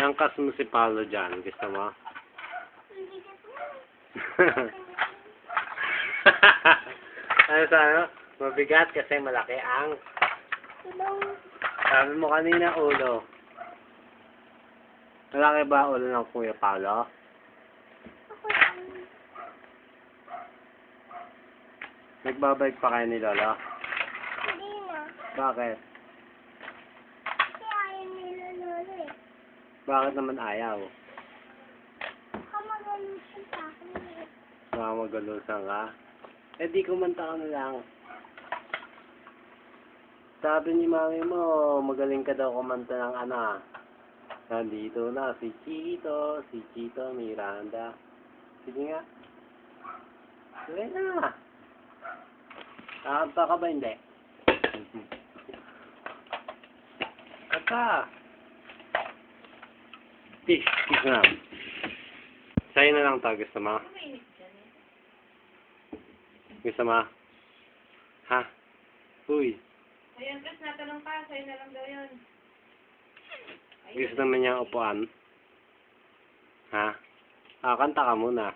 Angkas mo si Paolo dyan. Gusto mo? Ano sa ano? Mabigat kasi malaki ang... Sabi mo kanina ulo. Malaki ba ulo ng Kuya Paolo? Nagbabalik pa kayo ni Lolo? Hindi na. Bakit? Kasi ayaw nila Lolo eh. Bakit naman ayaw? Baka magalusin sa akin eh. Baka magalusan ka? Eh di kumanta ka na lang. Sabi ni mami mo, magaling ka daw kumanta ng ana. Nandito na si Chito Miranda. Sige nga. Sige na. Kakanta ka ba hindi? Kanta. Kiss na. Sa'yo na lang to, gusto mo? Gusto mo? Ha? Uy. Ayan, Chris, natanong ka. Sa'yo na lang daw yun. Gusto naman niyang upuan? Ha? Kanta ka muna.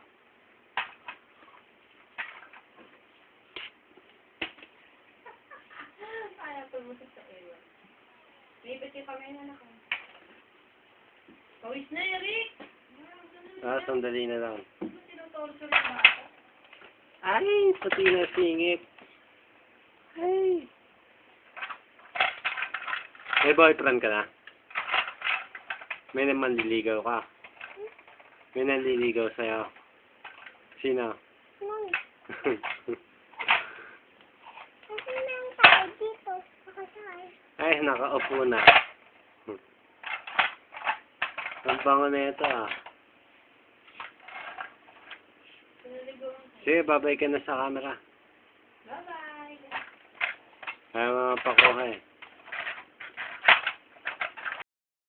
Ayaw tumusok sa ewan. Naipit yung kamay na ako. Pawis na, Eric! Sandali na lang. Tinutorture yung bata. Ay, pati na singit. Ay. May boyfriend ka na? May manliligaw ka? May nanliligaw sa'yo? Sino? Mami. Kasi nang tayo dito. Nakasakay. Ay, nakaupo na. Ang bango na ito ah. Pinaligawan ko. Sige, babay ka na sa camera. Bye-bye! Ayaw mga pakuha eh.